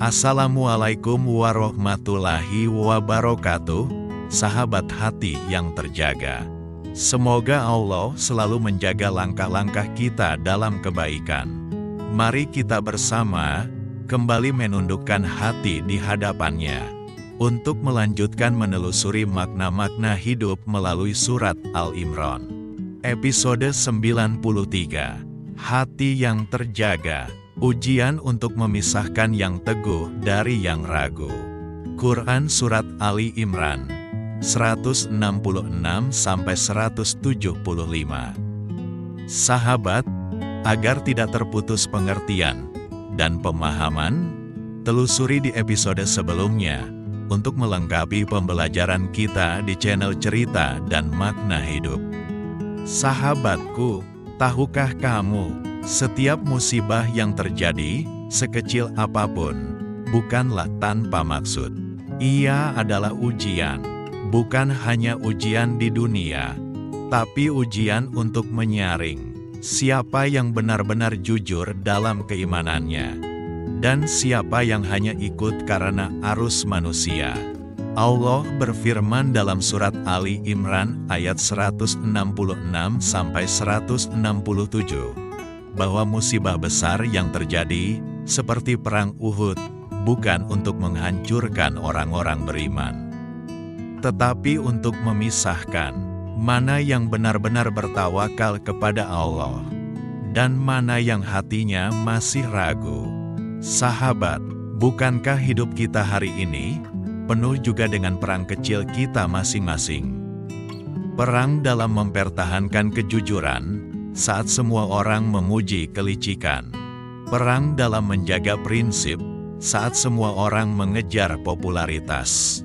Assalamualaikum warahmatullahi wabarakatuh, sahabat hati yang terjaga. Semoga Allah selalu menjaga langkah-langkah kita dalam kebaikan. Mari kita bersama kembali menundukkan hati di hadapannya untuk melanjutkan menelusuri makna-makna hidup melalui surat Al-Imran. Episode 93, Hati yang Terjaga. Ujian untuk memisahkan yang teguh dari yang ragu. Quran Surat Ali Imran 166-175. Sahabat, agar tidak terputus pengertian dan pemahaman, telusuri di episode sebelumnya untuk melengkapi pembelajaran kita di channel Cerita dan Makna Hidup. Sahabatku, tahukah kamu, setiap musibah yang terjadi, sekecil apapun, bukanlah tanpa maksud. Ia adalah ujian, bukan hanya ujian di dunia, tapi ujian untuk menyaring siapa yang benar-benar jujur dalam keimanannya, dan siapa yang hanya ikut karena arus manusia. Allah berfirman dalam surat Ali Imran ayat 166-167. Bahwa musibah besar yang terjadi, seperti perang Uhud, bukan untuk menghancurkan orang-orang beriman, tetapi untuk memisahkan mana yang benar-benar bertawakal kepada Allah, dan mana yang hatinya masih ragu. Sahabat, bukankah hidup kita hari ini penuh juga dengan perang kecil kita masing-masing? Perang dalam mempertahankan kejujuran, saat semua orang memuji kelicikan. Perang dalam menjaga prinsip, saat semua orang mengejar popularitas.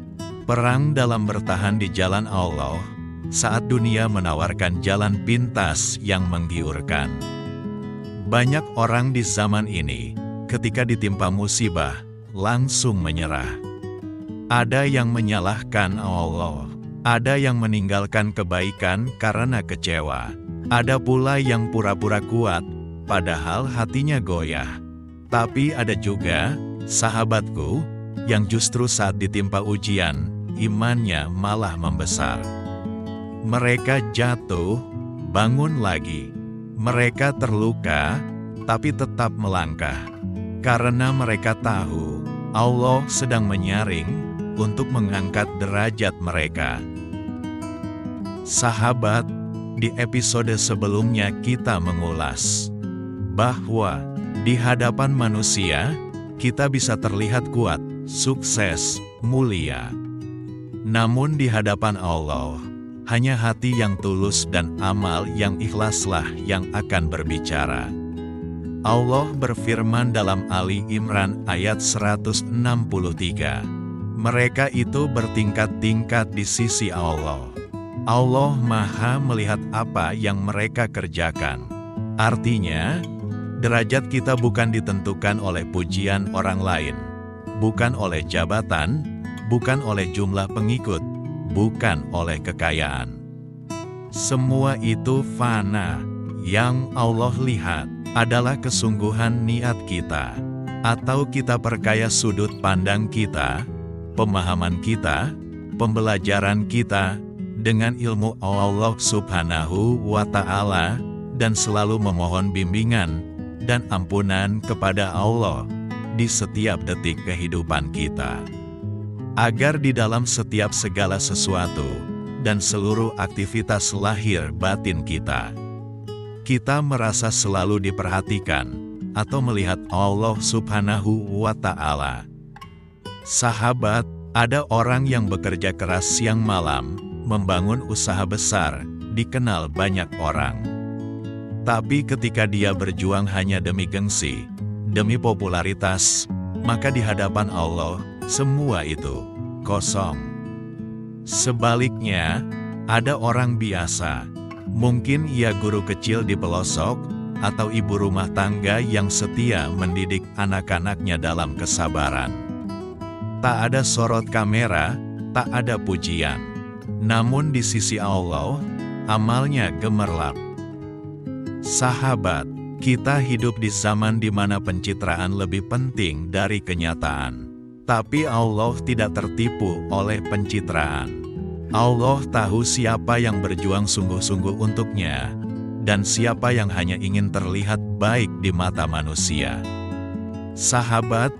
Perang dalam bertahan di jalan Allah, saat dunia menawarkan jalan pintas yang menggiurkan. Banyak orang di zaman ini, ketika ditimpa musibah, langsung menyerah. Ada yang menyalahkan Allah, ada yang meninggalkan kebaikan karena kecewa. Ada pula yang pura-pura kuat, padahal hatinya goyah. Tapi ada juga, sahabatku, yang justru saat ditimpa ujian, imannya malah membesar. Mereka jatuh, bangun lagi. Mereka terluka, tapi tetap melangkah. Karena mereka tahu, Allah sedang menyaring untuk mengangkat derajat mereka. Sahabat, di episode sebelumnya kita mengulas bahwa di hadapan manusia, kita bisa terlihat kuat, sukses, mulia. Namun di hadapan Allah, hanya hati yang tulus dan amal yang ikhlaslah yang akan berbicara. Allah berfirman dalam Ali Imran ayat 163, mereka itu bertingkat-tingkat di sisi Allah. Allah Maha melihat apa yang mereka kerjakan. Artinya, derajat kita bukan ditentukan oleh pujian orang lain, bukan oleh jabatan, bukan oleh jumlah pengikut, bukan oleh kekayaan. Semua itu fana. Yang Allah lihat adalah kesungguhan niat kita, atau kita perkaya sudut pandang kita, pemahaman kita, pembelajaran kita, dengan ilmu Allah Subhanahu wa Ta'ala, dan selalu memohon bimbingan dan ampunan kepada Allah di setiap detik kehidupan kita. Agar di dalam setiap segala sesuatu dan seluruh aktivitas lahir batin kita, kita merasa selalu diperhatikan atau melihat Allah Subhanahu wa Ta'ala. Sahabat, ada orang yang bekerja keras siang malam, membangun usaha besar, dikenal banyak orang. Tapi ketika dia berjuang hanya demi gengsi, demi popularitas, maka di hadapan Allah, semua itu kosong. Sebaliknya, ada orang biasa, mungkin ia guru kecil di pelosok, atau ibu rumah tangga yang setia mendidik anak-anaknya dalam kesabaran. Tak ada sorot kamera, tak ada pujian. Namun di sisi Allah, amalnya gemerlap. Sahabat, Kita hidup di zaman di mana pencitraan lebih penting dari kenyataan. Tapi Allah tidak tertipu oleh pencitraan. Allah tahu siapa yang berjuang sungguh-sungguh untuknya, dan siapa yang hanya ingin terlihat baik di mata manusia. Sahabat,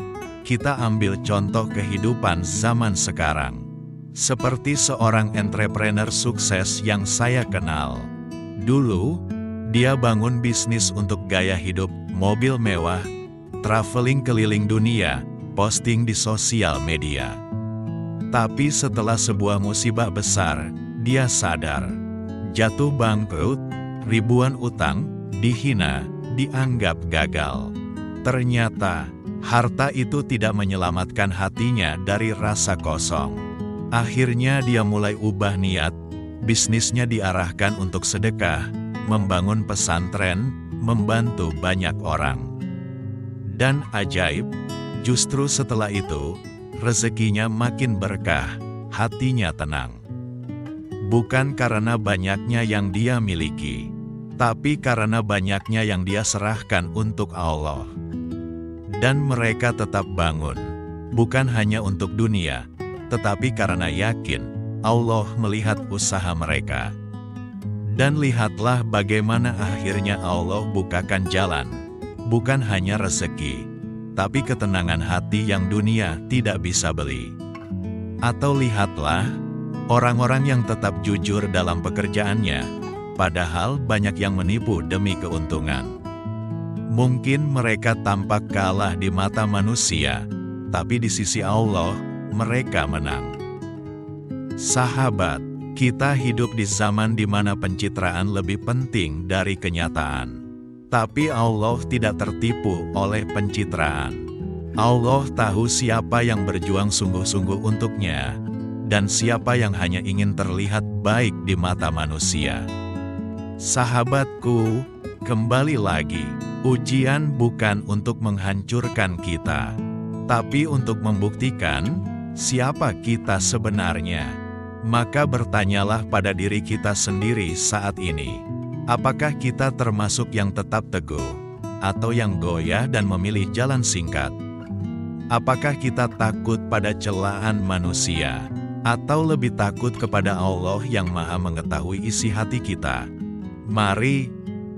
kita ambil contoh kehidupan zaman sekarang. Seperti seorang entrepreneur sukses yang saya kenal. Dulu, dia bangun bisnis untuk gaya hidup, mobil mewah, traveling keliling dunia, posting di sosial media. Tapi setelah sebuah musibah besar, dia sadar. Jatuh bangkrut, ribuan utang, dihina, dianggap gagal. Ternyata, harta itu tidak menyelamatkan hatinya dari rasa kosong. Akhirnya dia mulai ubah niat, bisnisnya diarahkan untuk sedekah, membangun pesantren, membantu banyak orang. Dan ajaib, justru setelah itu, rezekinya makin berkah, hatinya tenang. Bukan karena banyaknya yang dia miliki, tapi karena banyaknya yang dia serahkan untuk Allah. Dan mereka tetap bangun, bukan hanya untuk dunia, tetapi karena yakin Allah melihat usaha mereka. Dan lihatlah bagaimana akhirnya Allah bukakan jalan, bukan hanya rezeki, tapi ketenangan hati yang dunia tidak bisa beli. Atau lihatlah, orang-orang yang tetap jujur dalam pekerjaannya, padahal banyak yang menipu demi keuntungan. Mungkin mereka tampak kalah di mata manusia, tapi di sisi Allah, mereka menang. Sahabat, kita hidup di zaman di mana pencitraan lebih penting dari kenyataan. Tapi Allah tidak tertipu oleh pencitraan. Allah tahu siapa yang berjuang sungguh-sungguh untuknya, dan siapa yang hanya ingin terlihat baik di mata manusia. Sahabatku, kembali lagi, ujian bukan untuk menghancurkan kita, tapi untuk membuktikan siapa kita sebenarnya. Maka bertanyalah pada diri kita sendiri saat ini, apakah kita termasuk yang tetap teguh, atau yang goyah dan memilih jalan singkat? Apakah kita takut pada celaan manusia, atau lebih takut kepada Allah yang Maha mengetahui isi hati kita? Mari,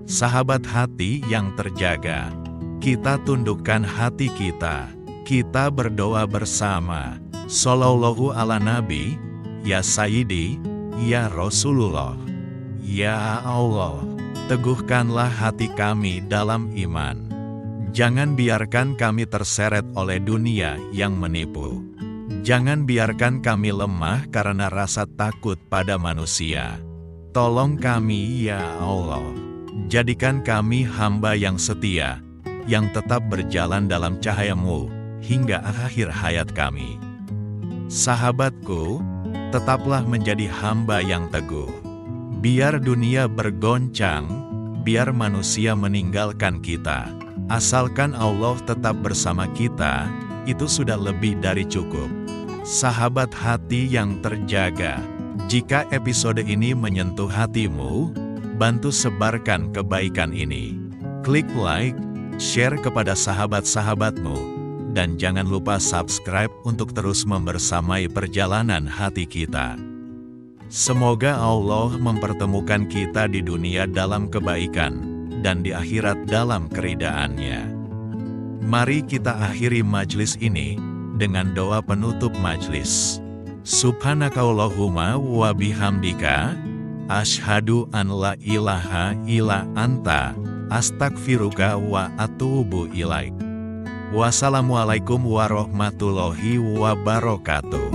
sahabat hati yang terjaga, kita tundukkan hati kita berdoa bersama. Shallallahu ala Nabi, Ya Sayyidi, Ya Rasulullah. Ya Allah, teguhkanlah hati kami dalam iman. Jangan biarkan kami terseret oleh dunia yang menipu. Jangan biarkan kami lemah karena rasa takut pada manusia. Tolong kami ya Allah. Jadikan kami hamba yang setia, yang tetap berjalan dalam cahaya-Mu hingga akhir hayat kami. Sahabatku, tetaplah menjadi hamba yang teguh. Biar dunia bergoncang, biar manusia meninggalkan kita. Asalkan Allah tetap bersama kita, itu sudah lebih dari cukup. Sahabat hati yang terjaga, jika episode ini menyentuh hatimu, bantu sebarkan kebaikan ini. Klik like, share kepada sahabat-sahabatmu, dan jangan lupa subscribe untuk terus membersamai perjalanan hati kita. Semoga Allah mempertemukan kita di dunia dalam kebaikan, dan di akhirat dalam keridaan-Nya. Mari kita akhiri majlis ini dengan doa penutup majlis. Subhanakallahumma wa bihamdika, asyhadu an la ilaha illa anta, astagfiruka wa atubu ilaik. Wassalamualaikum warahmatullahi wabarakatuh.